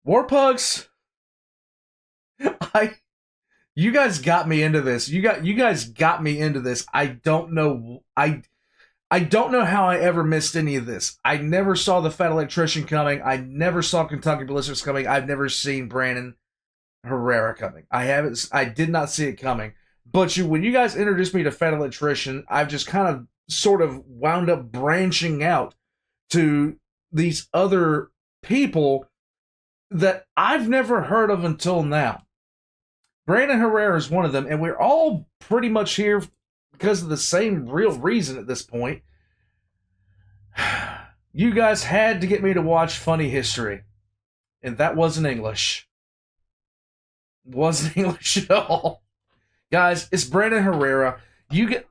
Warpugs, I you guys got me into this. You guys got me into this. I don't know how I ever missed any of this. I never saw the Fat Electrician coming. I never saw Kentucky Ballistics coming. I've never seen Brandon Herrera coming. I did not see it coming. But when you guys introduced me to Fat Electrician, I've just kind of sort of wound up branching out to these other people that I've never heard of until now. Brandon Herrera is one of them, and we're all pretty much here because of the same real reason at this point. You guys had to get me to watch Funny History, and that wasn't English. Wasn't English at all. Guys, it's Brandon Herrera.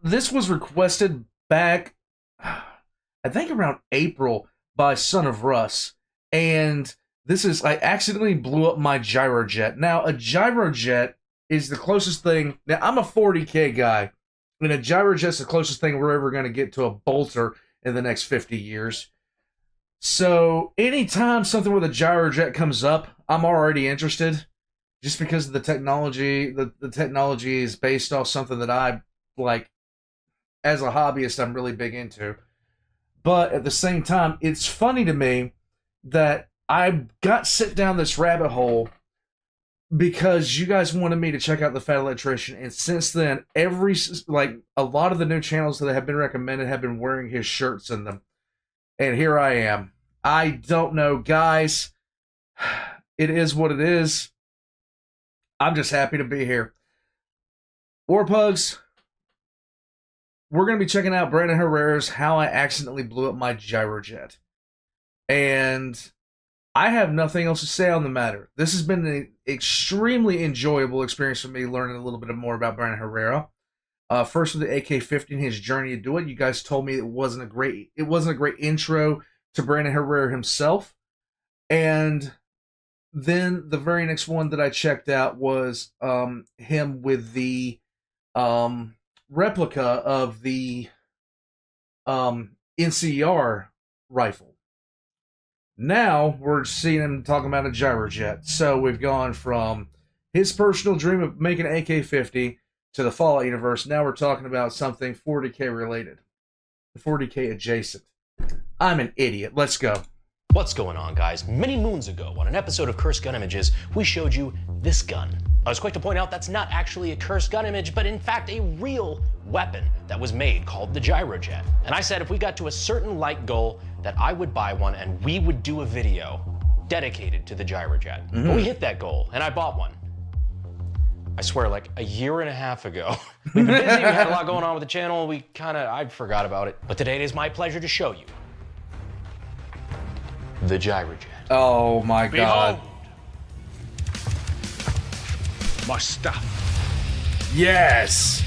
This was requested back, I think around April, by Son of Russ, and I accidentally blew up my Gyrojet. Now, a Gyrojet is the closest thing. Now, I'm a 40K guy, and a Gyrojet's the closest thing we're ever going to get to a bolter in the next 50 years. So, anytime something with a Gyrojet comes up, I'm already interested, just because of the technology. The technology is based off something that I, like, as a hobbyist, I'm really big into. But at the same time, it's funny to me that I got sent down this rabbit hole because you guys wanted me to check out the Fat Electrician, and since then, a lot of the new channels that have been recommended have been wearing his shirts in them. And here I am. I don't know, guys. It is what it is. I'm just happy to be here. Warpugs, we're going to be checking out Brandon Herrera's How I Accidentally Blew Up My Gyrojet. And I have nothing else to say on the matter. This has been an extremely enjoyable experience for me, learning a little bit more about Brandon Herrera. First with the AK-50 and his journey to do it. You guys told me it wasn't a great intro to Brandon Herrera himself. And then the very next one that I checked out was him with the replica of the NCR rifle. Now we're seeing him talking about a Gyrojet. So we've gone from his personal dream of making an AK-50 to the Fallout universe. Now we're talking about something 40K related, 40K adjacent. I'm an idiot. Let's go. What's going on, guys? Many moons ago, on an episode of Cursed Gun Images, we showed you this gun. I was quick to point out that's not actually a cursed gun image, but in fact a real weapon that was made called the Gyrojet. And I said if we got to a certain like goal, that I would buy one and we would do a video dedicated to the Gyrojet. But we hit that goal, and I bought one. I swear, like a year and a half ago. We've been busy, we had a lot going on with the channel, I forgot about it. But today it is my pleasure to show you the Gyrojet. Oh my God. Behold my stuff. Yes.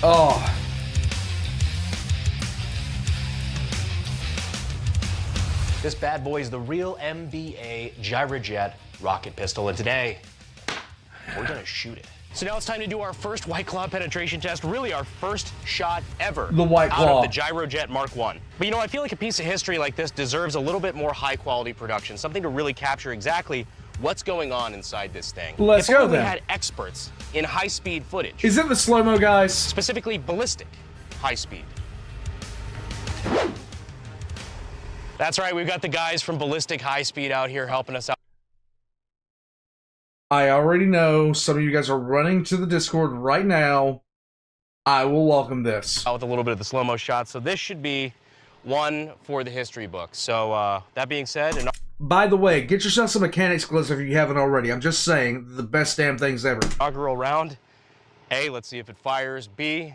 Oh. This bad boy is the real MBA Gyrojet rocket pistol, and today we're gonna shoot it. So now it's time to do our first White Claw penetration test, really our first shot ever the White Claw. out of the Gyrojet Mark I. But you know, I feel like a piece of history like this deserves a little bit more high quality production, something to really capture exactly what's going on inside this thing. Let's go then. We had experts in high-speed footage. Is it the slow-mo guys? Specifically ballistic high speed. That's right, we've got the guys from Ballistic High Speed out here helping us out. I already know some of you guys are running to the Discord right now. I will welcome this. With a little bit of the slow-mo shot, so this should be one for the history book. So that being said, and by the way, get yourself some mechanics gloves if you haven't already. I'm just saying, the best damn things ever. inaugural round. A, let's see if it fires. B,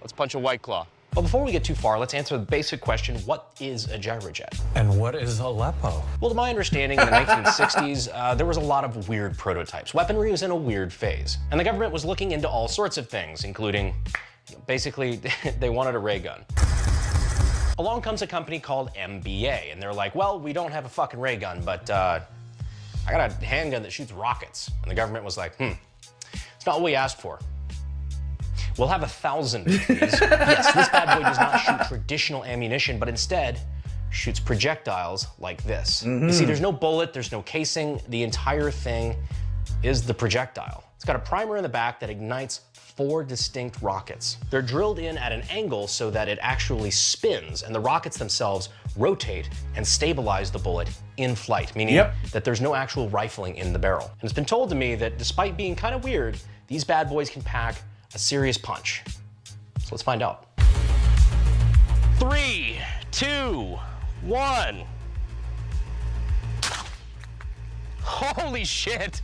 let's punch a White Claw. But before we get too far, let's answer the basic question, what is a Gyrojet? And what is Aleppo? Well, to my understanding, in the 1960s, there was a lot of weird prototypes. Weaponry was in a weird phase. And the government was looking into all sorts of things, including, basically, they wanted a ray gun. Along comes a company called MBA, and they're like, well, we don't have a fucking ray gun, but I got a handgun that shoots rockets. And the government was like, it's not what we asked for. We'll have 1,000 of these. Yes, this bad boy does not shoot traditional ammunition, but instead shoots projectiles like this. You see, there's no bullet, there's no casing. The entire thing is the projectile. It's got a primer in the back that ignites 4 distinct rockets. They're drilled in at an angle so that it actually spins, and the rockets themselves rotate and stabilize the bullet in flight, meaning that there's no actual rifling in the barrel. And it's been told to me that despite being kind of weird, these bad boys can pack a serious punch. So let's find out. 3, 2, 1. Holy shit.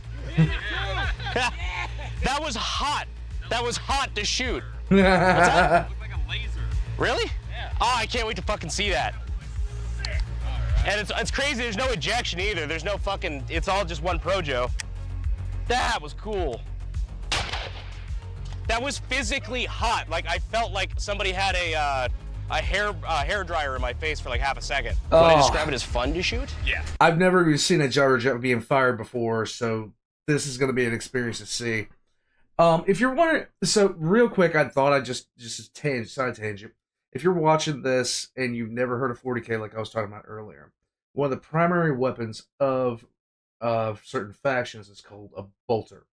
That was hot. That was hot to shoot. What's that? It looked like a laser. Really? Yeah. Oh, I can't wait to fucking see that. And it's crazy, there's no ejection either. There's no fucking, it's all just one Projo. That was cool. That was physically hot. Like, I felt like somebody had a hair dryer in my face for like half a second. Would I describe it as fun to shoot? Yeah. I've never even seen a gyrojet being fired before, so this is going to be an experience to see. If you're wondering, so real quick, I thought I'd just a side tangent. If you're watching this and you've never heard of 40K, like I was talking about earlier, one of the primary weapons of certain factions is called a bolter.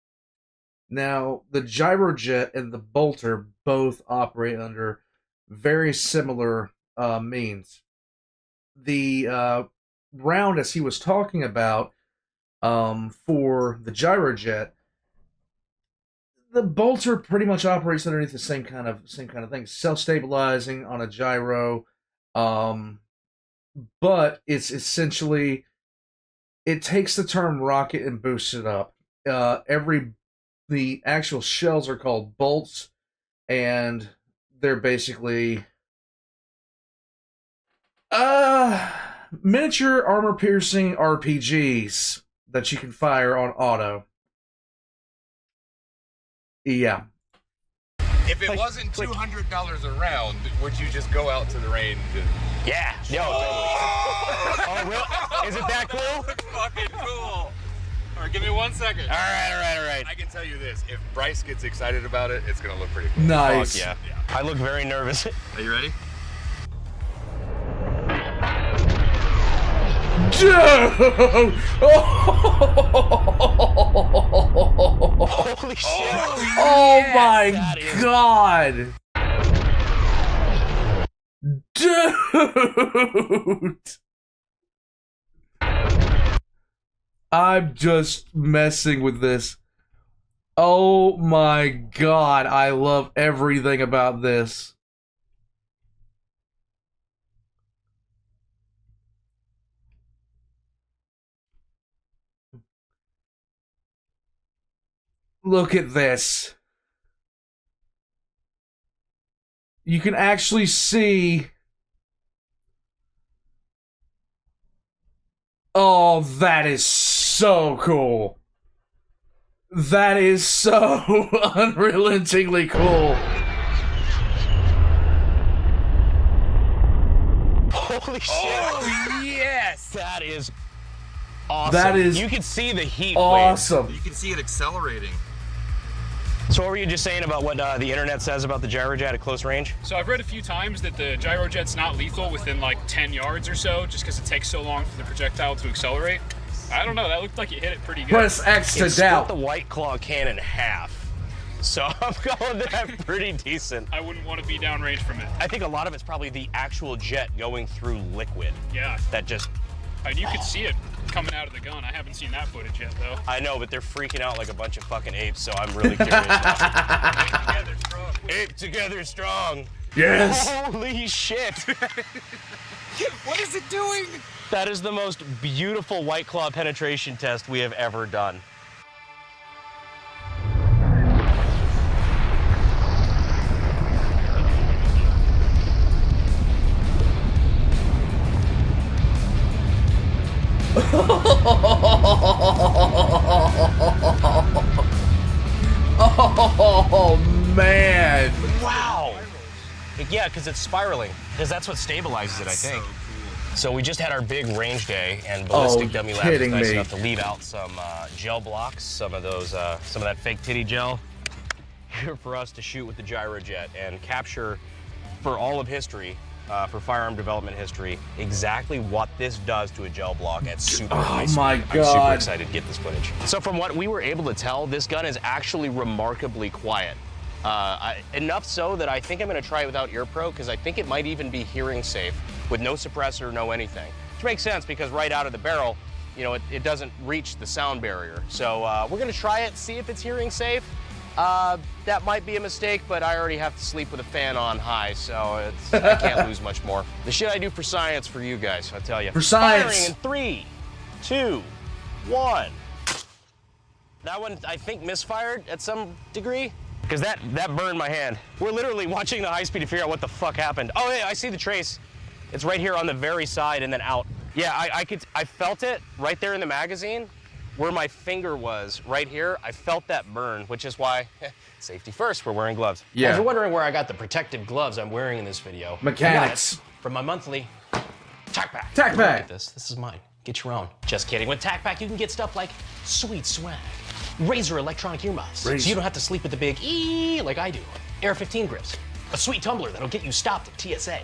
Now, the gyrojet and the bolter both operate under very similar means. The round, as he was talking about, for the gyrojet, the bolter pretty much operates underneath the same kind of thing, self-stabilizing on a gyro, but it's essentially, it takes the term rocket and boosts it up. The actual shells are called bolts, and they're basically miniature armor-piercing RPGs that you can fire on auto. Yeah. If it wasn't $200 a round, would you just go out to the range and... Yeah. No, totally. Oh, really? Is it that cool? That's fucking cool. All right, give me 1 second. All right. I can tell you this. If Bryce gets excited about it, it's going to look pretty cool. Nice. Fuck yeah. I look very nervous. Are you ready? Dude! Holy shit. Oh yes, my god! Dude! I'm just messing with this. Oh my god, I love everything about this. Look at this. You can actually see... Oh, that is so cool. That is so unrelentingly cool. Holy shit. Oh, yes. That is awesome. That is you can see the heat awesome. You can see it accelerating. So what were you just saying about what the internet says about the gyrojet at close range? So I've read a few times that the gyrojet's not lethal within like 10 yards or so, just because it takes so long for the projectile to accelerate. I don't know, that looked like it hit it pretty good. Press X to It split doubt. the White Claw can in half. So I'm calling that pretty decent. I wouldn't want to be downrange from it. I think a lot of it's probably the actual jet going through liquid. Yeah. That just... And you could see it coming out of the gun. I haven't seen that footage yet, though. I know, but they're freaking out like a bunch of fucking apes, so I'm really curious. Together strong. Ape together strong. Yes. Holy shit. What is it doing? That is the most beautiful White Claw penetration test we have ever done. Oh man! Wow! Yeah, because it's spiraling. Because that's what stabilizes it, I think. So we just had our big range day, and Ballistic Dummy Lab was kidding nice me. enough to leave out some gel blocks, some of that fake titty gel, here for us to shoot with the gyrojet and capture, for all of history, for firearm development history exactly what this does to a gel block at super high speed. my I'm super God. excited to get this footage. So from what we were able to tell, this gun is actually remarkably quiet. Enough so that I think I'm gonna try it without ear pro, because I think it might even be hearing safe with no suppressor, no anything. Which makes sense because right out of the barrel, you know, it doesn't reach the sound barrier. So we're gonna try it, see if it's hearing safe. That might be a mistake, but I already have to sleep with a fan on high, so I can't lose much more. The shit I do for science for you guys, I'll tell you. For science. Firing in 3, 2, 1. That one, I think, misfired at some degree, because that burned my hand. We're literally watching the high speed to figure out what the fuck happened. Oh, yeah, I see the trace. It's right here on the very side and then out. Yeah, I felt it right there in the magazine. Where my finger was, right here, I felt that burn, which is why, safety first, we're wearing gloves. Yeah. If you're wondering where I got the protective gloves I'm wearing in this video, Mechanics. I got it from my monthly TacPak. TacPak. Look at this is mine. Get your own. Just kidding. With TacPak, you can get stuff like sweet swag, Razor electronic earmuffs, so you don't have to sleep with the big E like I do, Air 15 grips, a sweet tumbler that'll get you stopped at TSA,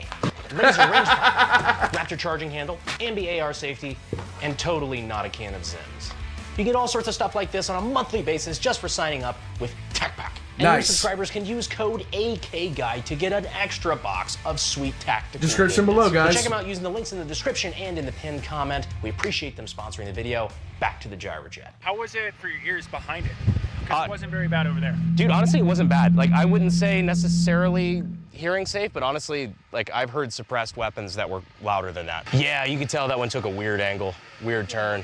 laser range Raptor charging handle, ambi AR safety, and totally not a can of Zims. You get all sorts of stuff like this on a monthly basis just for signing up with TacPak. And Nice. new subscribers can use code AKGuy to get an extra box of sweet tactical Description goodness. below, guys. So check them out using the links in the description and in the pinned comment. We appreciate them sponsoring the video. Back to the Gyrojet. How was it for your ears behind it? Because it wasn't very bad over there. Dude, honestly, it wasn't bad. Like, I wouldn't say necessarily hearing safe, but honestly, like, I've heard suppressed weapons that were louder than that. Yeah, you could tell that one took a weird angle, weird turn.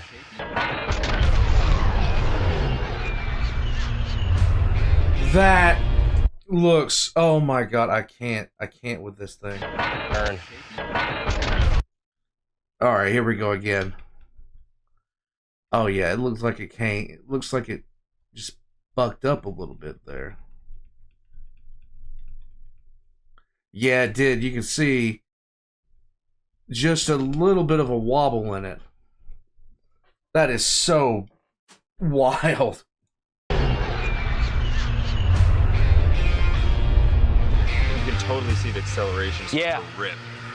That looks, oh my God, I can't with this thing. Turn. All right, here we go again. Oh yeah, it looks like it can't. It looks like it just bucked up a little bit there. Yeah, it did. You can see just a little bit of a wobble in it. That is so wild. You can totally see the acceleration. Yeah. Rip.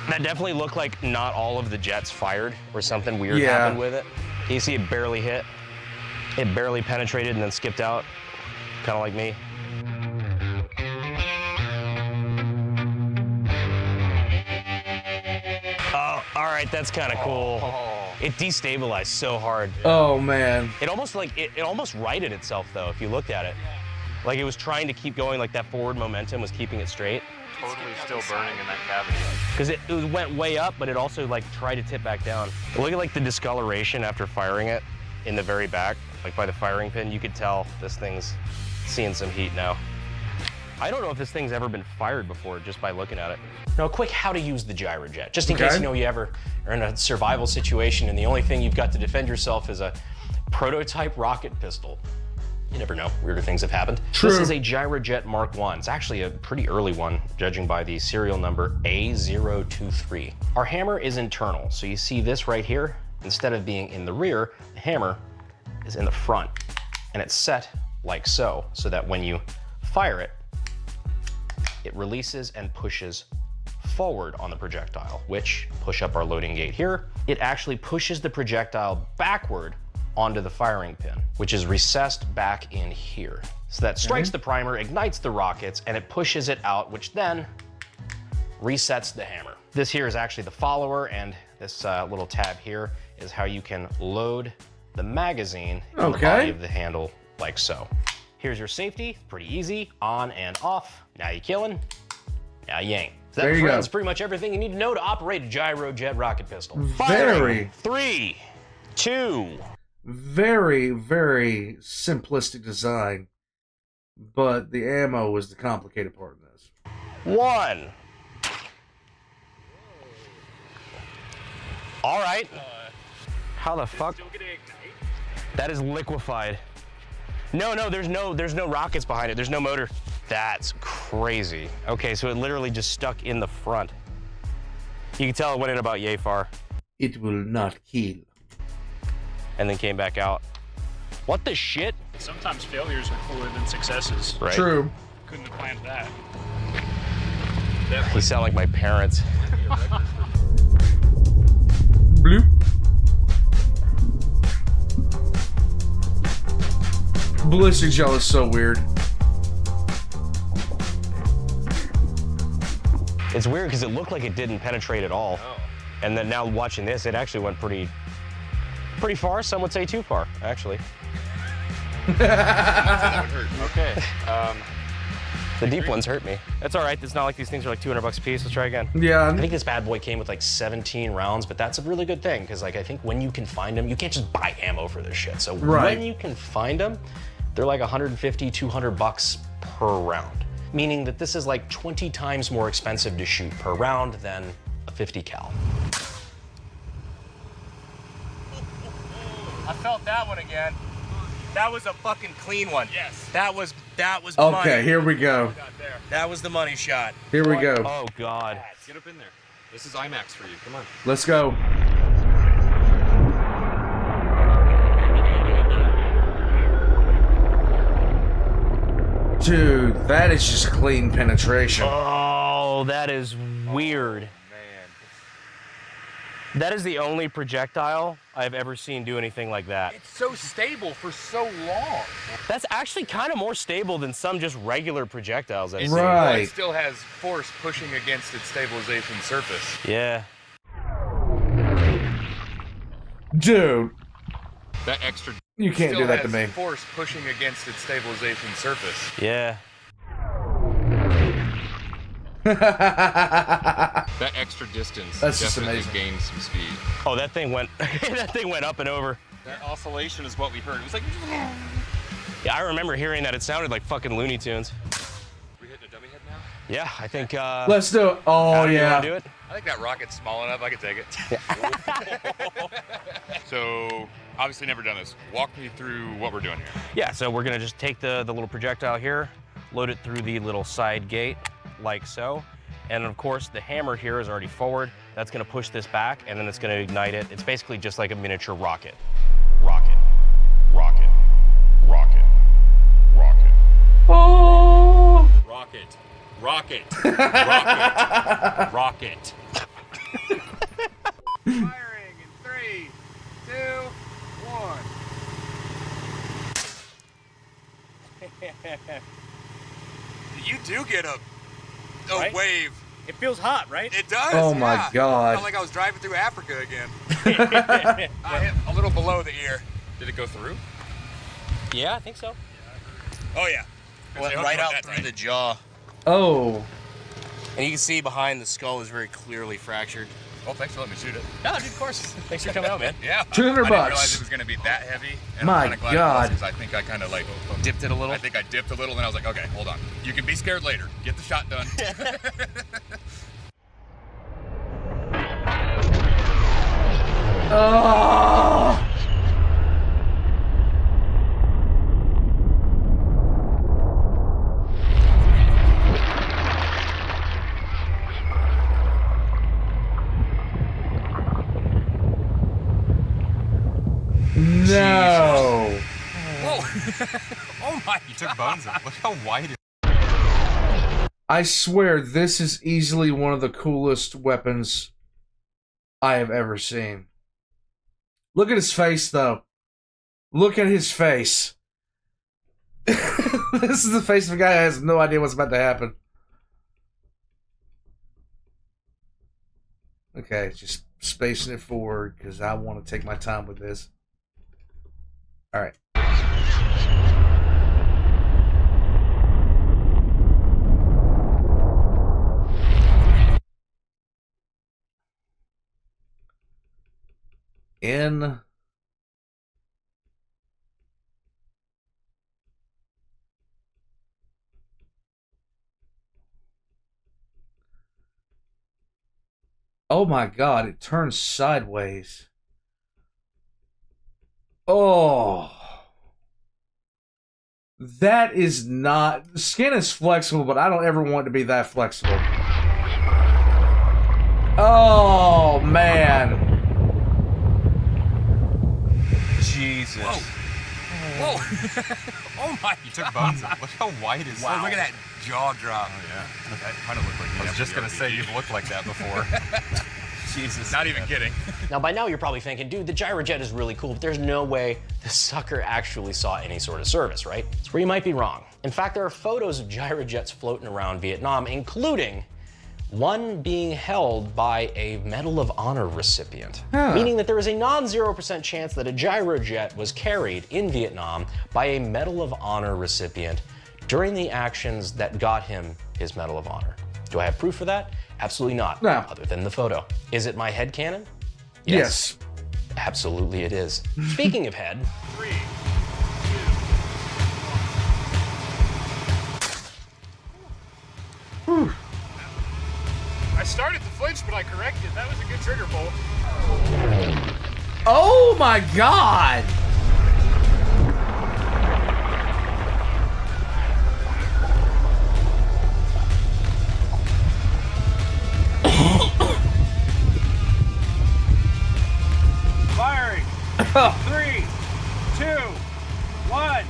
That definitely looked like not all of the jets fired or something weird Yeah. happened with it. You see it barely hit. It barely penetrated and then skipped out, kind of like me. Oh, all right, that's kind of cool. It destabilized so hard. Oh man. It almost like, it almost righted itself though, if you looked at it. Like it was trying to keep going, like that forward momentum was keeping it straight. Totally still burning in that cavity. Because it went way up, but it also like tried to tip back down. Look at like the discoloration after firing it in the very back, like by the firing pin. You could tell this thing's seeing some heat now. I don't know if this thing's ever been fired before just by looking at it. Now, a quick how to use the Gyrojet, just in case you know you ever are in a survival situation and the only thing you've got to defend yourself is a prototype rocket pistol. You never know, weirder things have happened. True. This is a Gyrojet Mark I. It's actually a pretty early one, judging by the serial number A023. Our hammer is internal, so you see this right here. Instead of being in the rear, the hammer is in the front, and it's set like so that when you fire it, it releases and pushes forward on the projectile, which, push up our loading gate here, it actually pushes the projectile backward onto the firing pin, which is recessed back in here. So that strikes the primer, ignites the rockets, and it pushes it out, which then resets the hammer. This here is actually the follower, and this little tab here is how you can load the magazine in the body of the handle, like so. Here's your safety, pretty easy, on and off. Now you killing, now you ain't. So that, friends, pretty much everything you need to know to operate a Gyrojet rocket pistol. Very. 3, 2. Very, very simplistic design, but the ammo was the complicated part of this. 1. All right. How the fuck? That is liquefied. No, there's no rockets behind it. There's no motor. That's crazy. Okay, so it literally just stuck in the front. You can tell it went in about yay far. It will not kill. And then came back out. What the shit? Sometimes failures are cooler than successes. Right. True. Couldn't have planned that. You sound like my parents. Bloop. Ballistic gel is so weird. It's weird because it looked like it didn't penetrate at all. Oh. And then now watching this, it actually went pretty far. Some would say too far, actually. That would hurt. Okay. The deep ones hurt me. That's all right. It's not like these things are like $200 a piece. Let's try again. Yeah. I think this bad boy came with like 17 rounds, but that's a really good thing because like I think when you can find them, you can't just buy ammo for this shit. So Right. when you can find them, they're like 150, $200 per round. Meaning that this is like 20 times more expensive to shoot per round than a 50 cal. I felt that one again. That was a fucking clean one. Yes. That was Okay, money. here we go. That was the money shot. Here we go. Oh God. Get up in there. This is IMAX for you. Come on. Let's go. Dude, that is just clean penetration. Oh, that is weird. Man. That is the only projectile I've ever seen do anything like that. It's so stable for so long. That's actually kind of more stable than some just regular projectiles I've seen. Right. It still has force pushing against its stabilization surface. Yeah. Dude, That extra you can't still do that to has me. force pushing against its stabilization surface. Yeah. That extra distance That's just definitely amazing. gained some speed. Oh, that thing went up and over. That oscillation is what we heard. It was like, Yeah, I remember hearing that. It sounded like fucking Looney Tunes. we hitting a dummy head now? Yeah, I think. Let's do it. Oh, Adam, you yeah. wanna do it? I think that rocket's small enough. I could take it. So, obviously never done this. Walk me through what we're doing here. Yeah, so we're gonna just take the little projectile here, load it through the little side gate, like so. And of course, the hammer here is already forward. That's gonna push this back, and then it's gonna ignite it. It's basically just like a miniature rocket. Rocket, rocket, rocket, rocket. Oh. Rocket. Rocket. Rocket. Rocket. Firing in 3, 2, 1. You do get a Right? wave. It feels hot, right? It does. Oh my yeah. God. Felt like I was driving through Africa again. I hit a little below the ear. Did it go through? Yeah, I think so. Oh yeah. Went right out through the jaw. Oh. And you can see behind the skull is very clearly fractured. Oh, thanks for letting me shoot it. No, dude, of course. Thanks for coming out, man. Yeah. 200 I didn't bucks. realize it was going to be that heavy. And My I'm kind of glad God. because I think I kind of like Dipped it a little. I think I dipped a little and I was like, okay, hold on. You can be scared later. Get the shot done. Oh. No. Whoa. Oh my. You took bones off. Look how white it is. I swear this is easily one of the coolest weapons I have ever seen. Look at his face, though. Look at his face. This is the face of a guy who has no idea what's about to happen. Okay, just spacing it forward because I want to take my time with this. All right. In. Oh my God, it turns sideways. Oh. That is not... Skin is flexible, but I don't ever want it to be that flexible. Oh, man. Jesus. Whoa. Whoa! Oh my! You took bones. Look how white his. Wow! Look at that jaw drop. Oh yeah. That kind of looked like. I was just gonna say you've looked like that before. Jesus. Not even kidding. Now, by now, you're probably thinking, dude, the Gyrojet is really cool, but there's no way the sucker actually saw any sort of service, right? That's where you might be wrong. In fact, there are photos of Gyrojets floating around Vietnam, including one being held by a Medal of Honor recipient, meaning that there is a non-0% chance that a Gyrojet was carried in Vietnam by a Medal of Honor recipient during the actions that got him his Medal of Honor. Do I have proof for that? Absolutely not, No. other than the photo. Is it my headcanon? Yes. Absolutely it is. Speaking of head, 3, 2. Whew. I started to flinch, but I corrected. That was a good trigger pull. Oh my God! Firing. 3, 2, 1.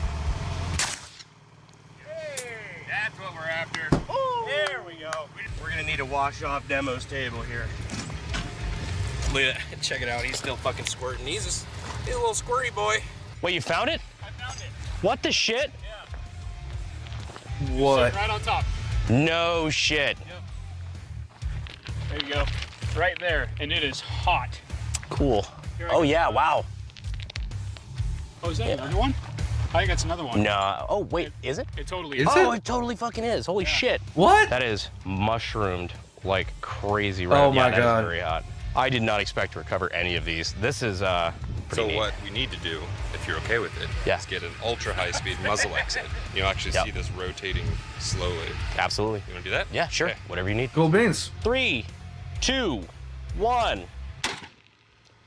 That's what we're after. There we go. We're gonna need a wash-off demos table here. Look at that. Check it out. He's still fucking squirting. He's a little squirty boy. wait, you found it? I found it. What the shit? Yeah. What? Sitting right on top. No shit. There you go. Right there. And it is hot. Cool. Here I Oh go. yeah, wow. Oh, is that another one? I think that's another one. No, oh wait, is it? It totally Is is. Oh, it? it totally fucking is. Holy shit. What? That is mushroomed like crazy red. Oh my yeah, that is God. very hot. I did not expect to recover any of these. This is pretty So neat. what we need to do, if you're okay with it, Yeah. is get an ultra high-speed muzzle exit. You'll actually Yep. see this rotating slowly. Absolutely. You want to do that? Yeah, sure. Okay. Whatever you need. Cool beans. 3, 2, 1.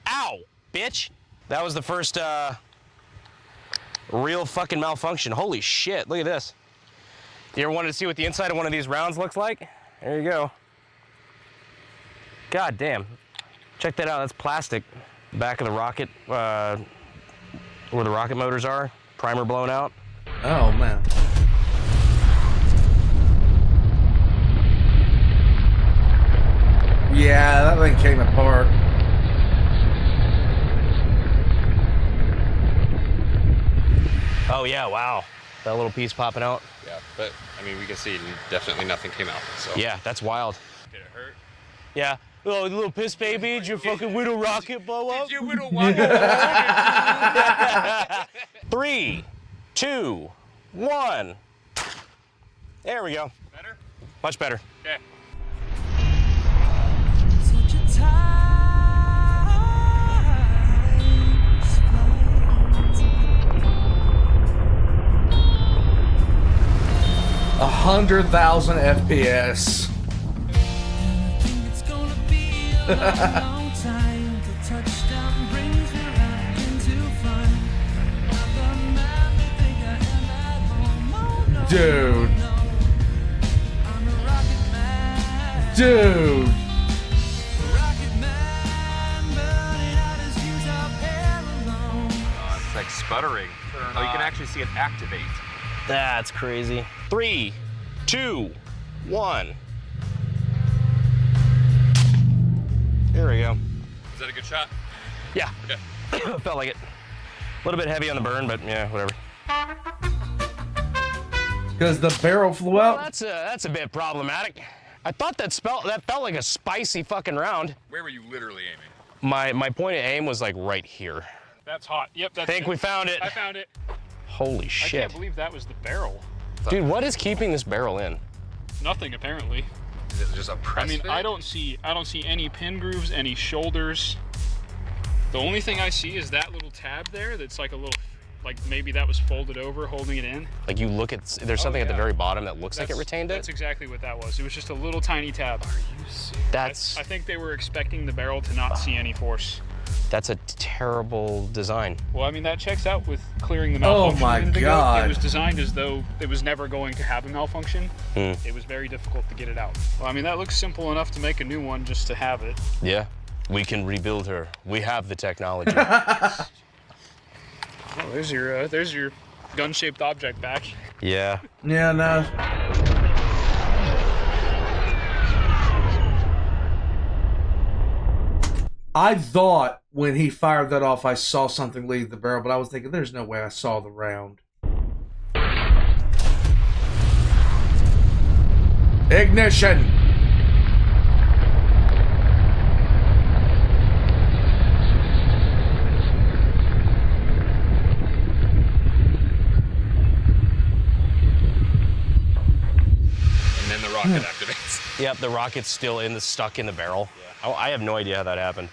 Ow, bitch. That was the first real fucking malfunction. Holy shit, look at this. You ever wanted to see what the inside of one of these rounds looks like? There you go. God damn. Check that out, that's plastic. Back of the rocket, where the rocket motors are. Primer blown out. Oh man. Yeah, that thing came apart. Oh yeah, wow. That little piece popping out. Yeah, but I mean, we can see definitely nothing came out. So Yeah, that's wild. Did it hurt? Yeah. Oh, little piss baby, did your fucking widow rocket blow up? You little one. 3, 2, 1. There we go. Better? Much better. Okay. Such a time's flight. 100,000 FPS. Think it's gonna be a long time. The touchdown brings me right into fun. Not the man they think I am at home. Oh, no, Dude. no. I'm a rocket man. Dude. Rocket man, burning out his fuse up here alone. it's like sputtering. Oh, you can actually see it activate. That's crazy. 3, 2, 1. There we go. Is that a good shot? Yeah. Okay. Felt like it. A little bit heavy on the burn, but yeah, whatever. Because the barrel flew Well, out. that's a bit problematic. I thought that felt like a spicy fucking round. Where were you literally aiming? My point of aim was like right here. That's hot. Yep, that's Think it. we found it. I found it. Holy I shit. can't believe that was the barrel. Dude, what is keeping this barrel in? Nothing apparently. Is it just a press I mean, fit? I don't see any pin grooves, any shoulders. The only thing I see is that little tab there that's like a little, like maybe that was folded over holding it in. Like you look at, there's something at the yeah. very bottom that looks like it That's- retained it. That's exactly what that was. It was just a little tiny tab. That's I think they were expecting the barrel to not see any force. that's a terrible design. Well, I mean, that checks out with clearing the Oh malfunction. my Indigo. God. It was designed as though it was never going to have a malfunction. Hmm. It was very difficult to get it out. Well, I mean, that looks simple enough to make a new one just to have it. Yeah, we can rebuild her. We have the technology. Oh, there's your gun-shaped object back. Yeah. Yeah, no. I thought when he fired that off, I saw something leave the barrel, but I was thinking, there's no way I saw the round. Ignition! And then the rocket activates. Yep, the rocket's still stuck in the barrel. Yeah. I have no idea how that happened.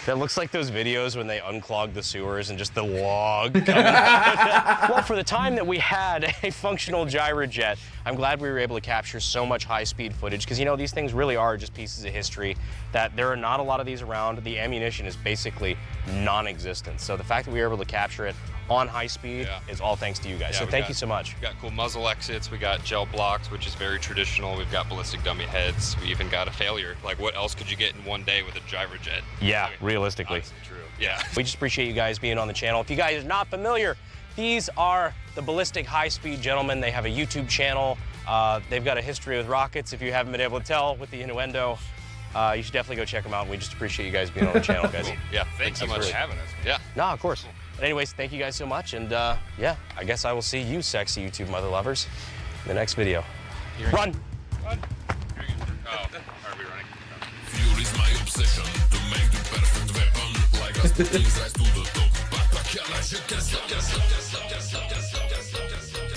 That looks like those videos when they unclog the sewers and just the log coming out. Well, for the time that we had a functional gyrojet, I'm glad we were able to capture so much high-speed footage because, you know, these things really are just pieces of history that there are not a lot of these around. The ammunition is basically non-existent. So the fact that we were able to capture it on high speed is all thanks to you guys. So thank you so much. We got cool muzzle exits. We got gel blocks, which is very traditional. We've got ballistic dummy heads. We even got a failure. Like, what else could you get in one day with a gyrojet? Yeah, realistically. True. Yeah. We just appreciate you guys being on the channel. If you guys are not familiar, these are the Ballistic High-Speed Gentlemen. They have a YouTube channel. They've got a history with rockets, if you haven't been able to tell with the innuendo. You should definitely go check them out. We just appreciate you guys being on the channel, guys. Yeah, thanks so much for having us. Yeah. No, of course. But anyways, thank you guys so much. And yeah, I guess I will see you sexy YouTube mother lovers in the next video. Run! Run! Oh, are we running? Fuel is my obsession to make the perfect weapon. Like us, the things rise to the top. Backpack, yeah, like you can slap, slap, slap, slap, slap, slap, slap, slap, slap,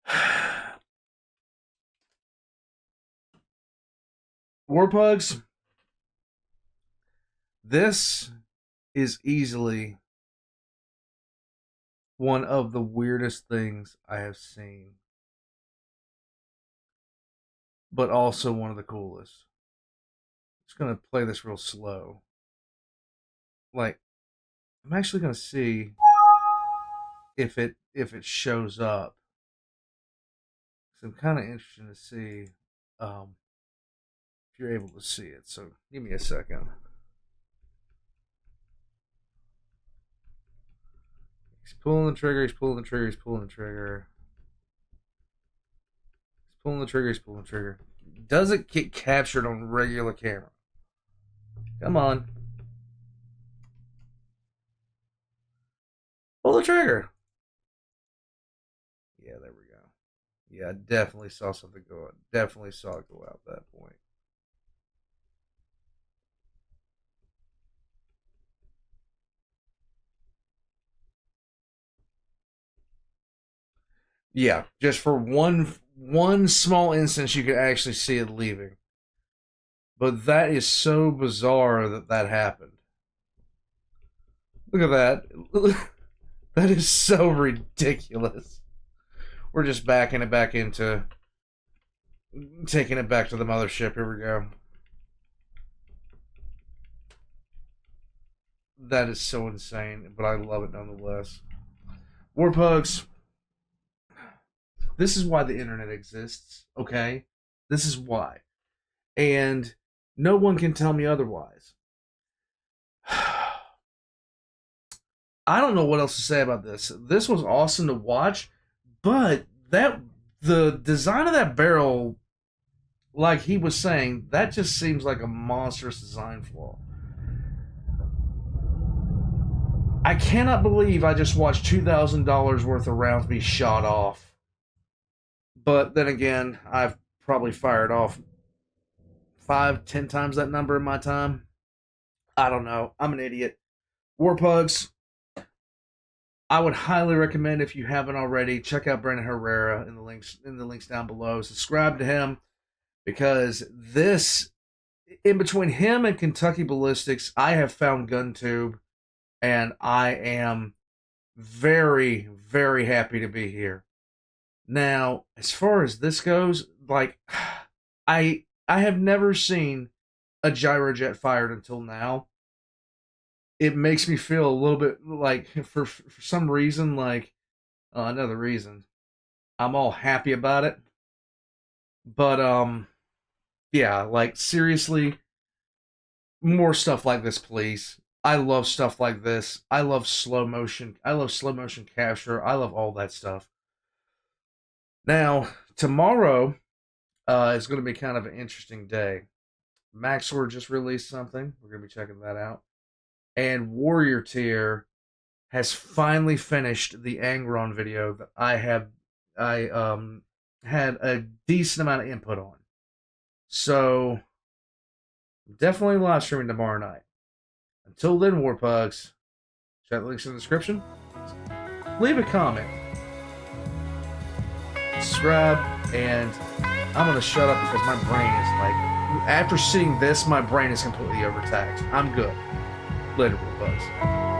slap. Warpugs, this is easily one of the weirdest things I have seen, but also one of the coolest. Just gonna play this real slow. Like, I'm actually gonna see if it shows up. So I'm kind of interested to see if you're able to see it. So give me a second. He's pulling the trigger, he's pulling the trigger, he's pulling the trigger. He's pulling the trigger, he's pulling the trigger. Does it get captured on regular camera? Come on. Pull the trigger. Yeah, there we go. Yeah, I definitely saw something go out. Definitely saw it go out at that point. Yeah, just for one small instance, you could actually see it leaving. But that is so bizarre that happened. Look at that. That is so ridiculous. We're just backing it back into... taking it back to the mothership. Here we go. That is so insane, but I love it nonetheless. Warpugs. This is why the internet exists, okay? This is why. And no one can tell me otherwise. I don't know what else to say about this. This was awesome to watch, but the design of that barrel, like he was saying, that just seems like a monstrous design flaw. I cannot believe I just watched $2,000 worth of rounds be shot off. But then again, I've probably fired off 5-10 times that number in my time. I don't know. I'm an idiot. Warpugs, I would highly recommend, if you haven't already, check out Brandon Herrera in the links down below. Subscribe to him, because this, in between him and Kentucky Ballistics, I have found GunTube, and I am very, very happy to be here. Now, as far as this goes, like, I have never seen a gyrojet fired until now. It makes me feel a little bit like, for some reason, like, another reason, I'm all happy about it. But, yeah, like, seriously, more stuff like this, please. I love stuff like this. I love slow motion. I love slow motion capture. I love all that stuff. Now, tomorrow is going to be kind of an interesting day. Maxor just released something. We're going to be checking that out. And Warrior Tier has finally finished the Angron video that I had a decent amount of input on. So, definitely live streaming tomorrow night. Until then, Warpugs, check the links in the description. Leave a comment. Subscribe, and I'm going to shut up because my brain is like, after seeing this, my brain is completely overtaxed. I'm good. Later, Warpugs.